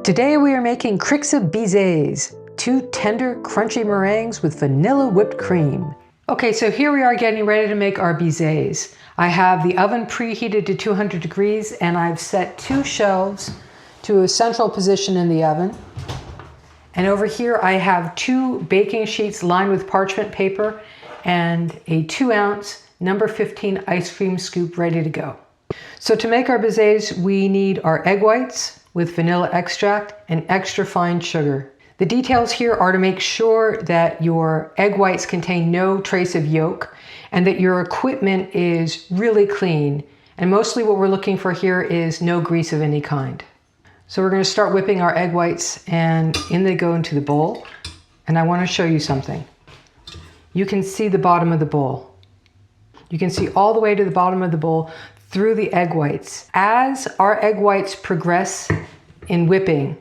Today we are making Crixa Bizets, 2 tender, crunchy meringues with vanilla whipped cream. Okay, so here we are getting ready to make our Bizets. I have the oven preheated to 200 degrees and I've set 2 shelves to a central position in the oven. And over here I have 2 baking sheets lined with parchment paper and a 2-ounce number 15 ice cream scoop ready to go. So to make our Bizets, we need our egg whites with vanilla extract and extra fine sugar. The details here are to make sure that your egg whites contain no trace of yolk and that your equipment is really clean. And mostly what we're looking for here is no grease of any kind. So we're going to start whipping our egg whites, and in they go into the bowl. And I want to show you something. You can see the bottom of the bowl. You can see all the way to the bottom of the bowl through the egg whites. As our egg whites progress in whipping,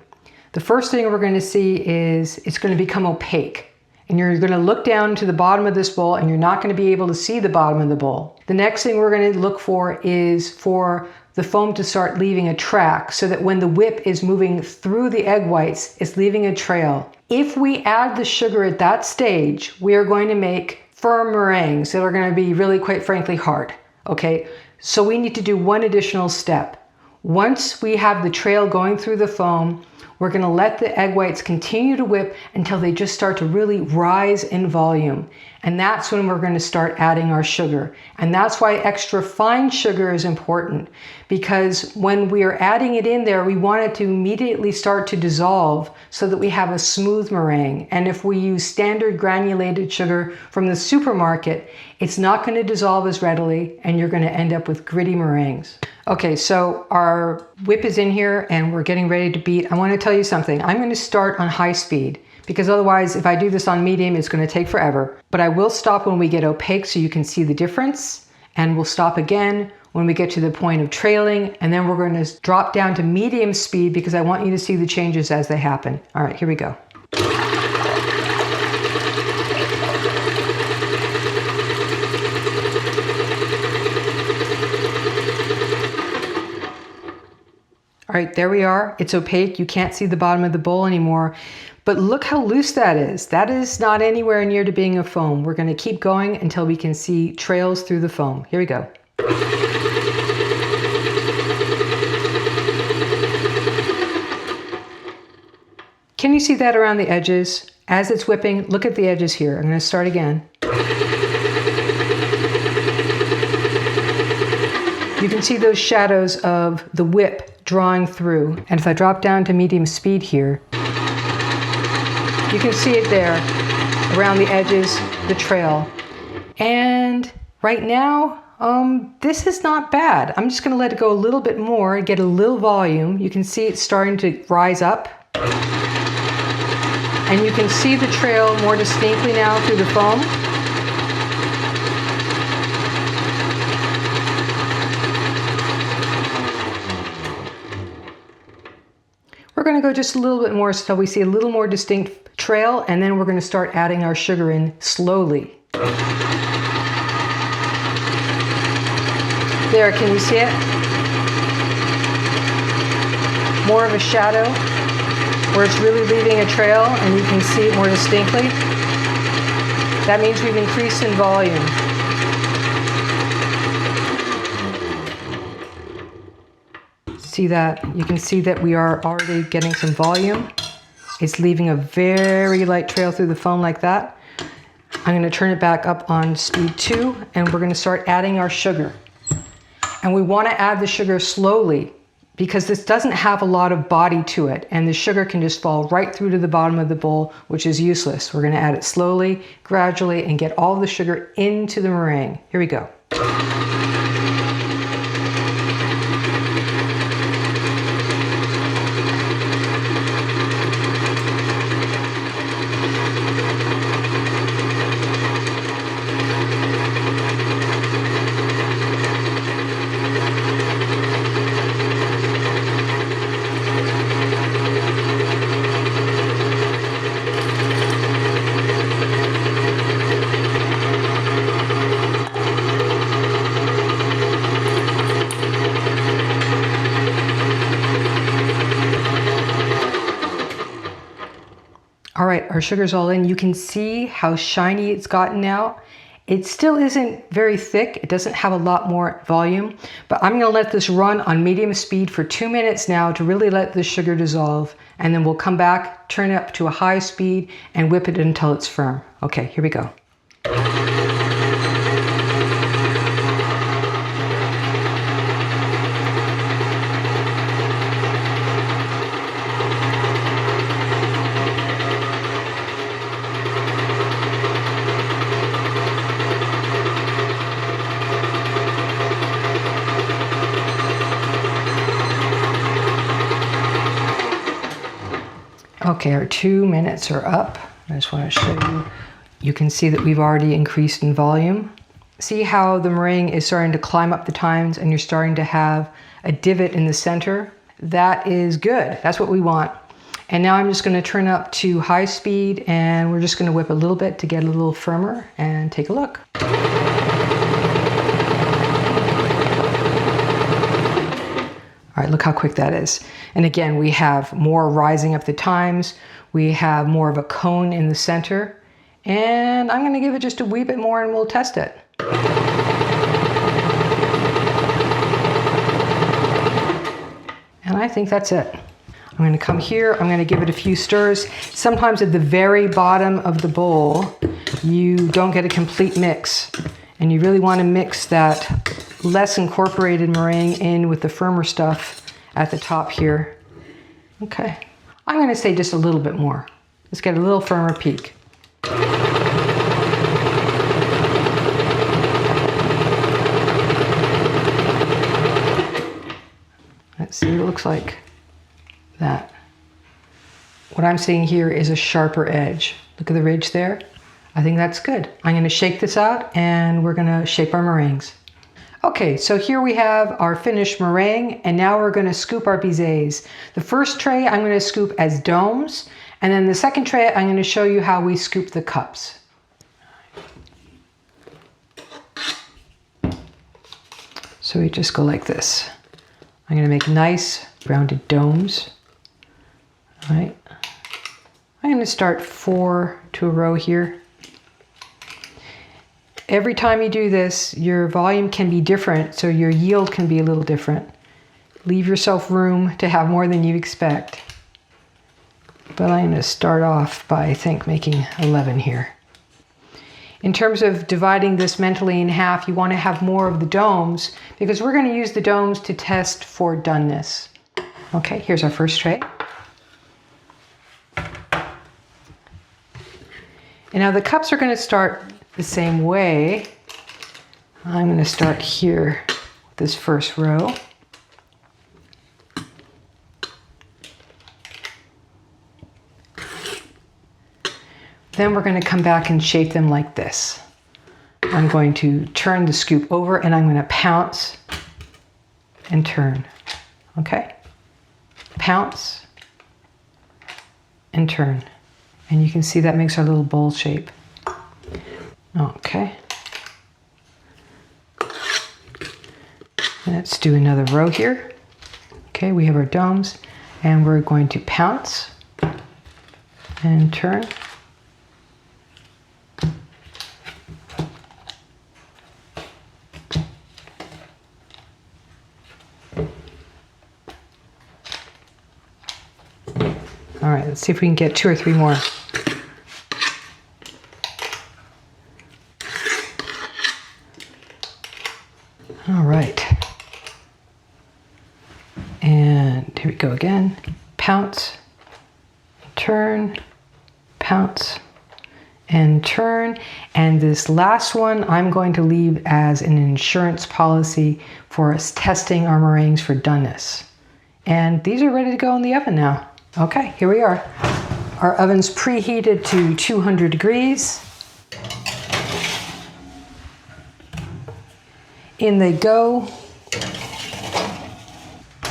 the first thing we're going to see is it's going to become opaque. And you're going to look down to the bottom of this bowl and you're not going to be able to see the bottom of the bowl. The next thing we're going to look for is for the foam to start leaving a track so that when the whip is moving through the egg whites, it's leaving a trail. If we add the sugar at that stage, we are going to make firm meringues that are going to be really, quite frankly, hard. Okay, so we need to do one additional step. Once we have the trail going through the foam, we're going to let the egg whites continue to whip until they just start to really rise in volume. And that's when we're going to start adding our sugar. And that's why extra fine sugar is important, because when we are adding it in there, we want it to immediately start to dissolve so that we have a smooth meringue. And if we use standard granulated sugar from the supermarket, it's not going to dissolve as readily and you're going to end up with gritty meringues. Okay, so our whip is in here and we're getting ready to beat. I want to tell you something. I'm going to start on high speed, because otherwise if I do this on medium, it's going to take forever. But I will stop when we get opaque so you can see the difference, and we'll stop again when we get to the point of trailing, and then we're going to drop down to medium speed because I want you to see the changes as they happen. All right, here we go. All right, there we are. It's opaque. You can't see the bottom of the bowl anymore. But look how loose that is. That is not anywhere near to being a foam. We're going to keep going until we can see trails through the foam. Here we go. Can you see that around the edges? As it's whipping, look at the edges here. I'm going to start again. You can see those shadows of the whip drawing through. And if I drop down to medium speed here, you can see it there around the edges, the trail. And right now, this is not bad. I'm just gonna let it go a little bit more, get a little volume. You can see it's starting to rise up. And you can see the trail more distinctly now through the foam. We're going to go just a little bit more so we see a little more distinct trail, and then we're going to start adding our sugar in slowly. There, can you see it? More of a shadow where it's really leaving a trail and you can see it more distinctly. That means we've increased in volume. See that? You can see that we are already getting some volume. It's leaving a very light trail through the foam like that. I'm going to turn it back up on speed 2 and we're going to start adding our sugar. And we want to add the sugar slowly because this doesn't have a lot of body to it and the sugar can just fall right through to the bottom of the bowl, which is useless. We're going to add it slowly, gradually, and get all the sugar into the meringue. Here we go. our sugar's all in. You can see how shiny it's gotten now. It still isn't very thick. It doesn't have a lot more volume, but I'm gonna let this run on medium speed for 2 minutes now to really let the sugar dissolve. And then we'll come back, turn it up to a high speed and whip it until it's firm. Okay, here we go. Okay, our 2 minutes are up. I just want to show you. You can see that we've already increased in volume. See how the meringue is starting to climb up the tines and you're starting to have a divot in the center? That is good. That's what we want. And now I'm just going to turn up to high speed and we're just going to whip a little bit to get a little firmer and take a look. All right, look how quick that is. And again, we have more rising up the times. We have more of a cone in the center. And I'm gonna give it just a wee bit more and we'll test it. And I think that's it. I'm gonna come here, I'm gonna give it a few stirs. Sometimes at the very bottom of the bowl, you don't get a complete mix. And you really wanna mix that less incorporated meringue in with the firmer stuff at the top here. Okay, I'm gonna say just a little bit more. Let's get a little firmer peak. Let's see what it looks like. That. What I'm seeing here is a sharper edge. Look at the ridge there. I think that's good. I'm gonna shake this out and we're gonna shape our meringues. Okay, so here we have our finished meringue and now we're gonna scoop our bizets. The first tray I'm gonna scoop as domes and then the second tray I'm gonna show you how we scoop the cups. So we just go like this. I'm gonna make nice rounded domes. All right. I'm gonna start 4 to a row here. Every time you do this, your volume can be different, so your yield can be a little different. Leave yourself room to have more than you expect. But I'm going to start off by, I think, making 11 here. In terms of dividing this mentally in half, you want to have more of the domes because we're going to use the domes to test for doneness. Okay, here's our first tray. And now the cups are going to start the same way. I'm going to start here with this first row. Then we're going to come back and shape them like this. I'm going to turn the scoop over and I'm going to pounce and turn. Okay? Pounce and turn. And you can see that makes our little bowl shape. Okay. Let's do another row here. Okay, we have our domes and we're going to pounce and turn. All right, let's see if we can get 2 or 3 more. All right. And here we go again. Pounce, turn, pounce, and turn. And this last one I'm going to leave as an insurance policy for us testing our meringues for doneness. And these are ready to go in the oven now. Okay, here we are. Our oven's preheated to 200 degrees. In they go.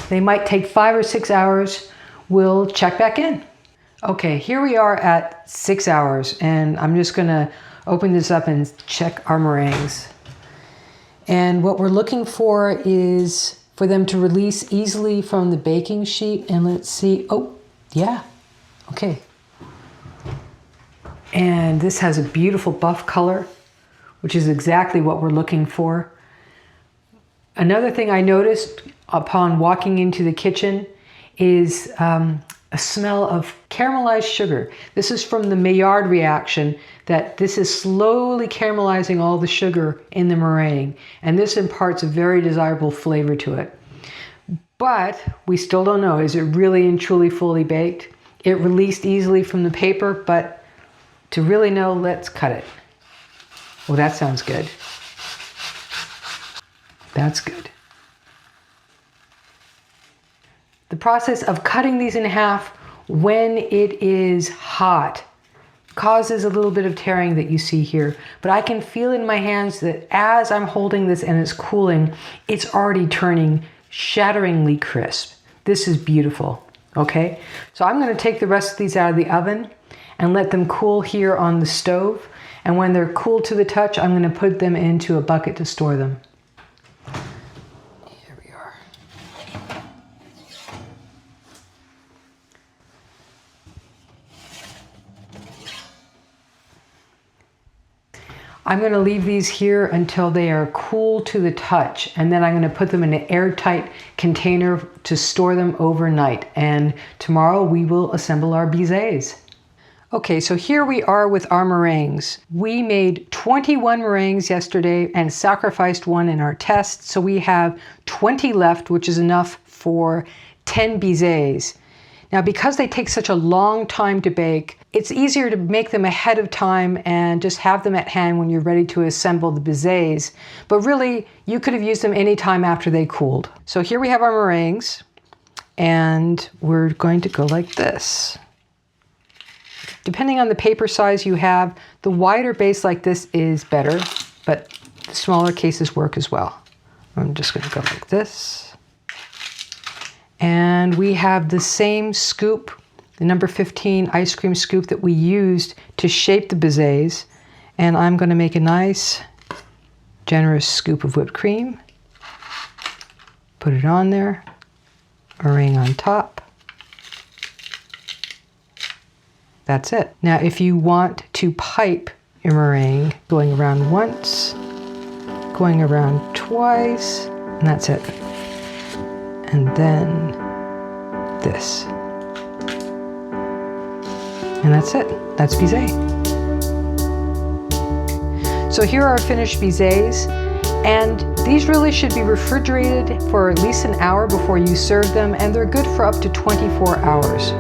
They might take 5 or 6 hours. We'll check back in. Okay, here we are at 6 hours, and I'm just gonna open this up and check our meringues. And what we're looking for is for them to release easily from the baking sheet. And let's see, oh, yeah, okay. And this has a beautiful buff color, which is exactly what we're looking for. Another thing I noticed upon walking into the kitchen is a smell of caramelized sugar. This is from the Maillard reaction, that this is slowly caramelizing all the sugar in the meringue, and this imparts a very desirable flavor to it. But we still don't know, is it really and truly fully baked? It released easily from the paper, but to really know, let's cut it. Oh, that sounds good. That's good. The process of cutting these in half when it is hot causes a little bit of tearing that you see here, but I can feel in my hands that as I'm holding this and it's cooling, it's already turning shatteringly crisp. This is beautiful, okay? So I'm gonna take the rest of these out of the oven and let them cool here on the stove. And when they're cool to the touch, I'm gonna put them into a bucket to store them. Here we are. I'm gonna leave these here until they are cool to the touch, and then I'm gonna put them in an airtight container to store them overnight. And tomorrow we will assemble our Bizets. Okay, so here we are with our meringues. We made 21 meringues yesterday and sacrificed one in our test, so we have 20 left, which is enough for 10 Bizets. Now, because they take such a long time to bake, it's easier to make them ahead of time and just have them at hand when you're ready to assemble the Bizets. But really, you could have used them any time after they cooled. So here we have our meringues, and we're going to go like this. Depending on the paper size you have, the wider base like this is better, but the smaller cases work as well. I'm just going to go like this. And we have the same scoop, the number 15 ice cream scoop that we used to shape the Bizets. And I'm going to make a nice, generous scoop of whipped cream. Put it on there, meringue on top. That's it. Now, if you want to pipe your meringue, going around once, going around twice, and that's it. And then this. And that's it. That's Bizet. So here are our finished Bizets, and these really should be refrigerated for at least an hour before you serve them, and they're good for up to 24 hours.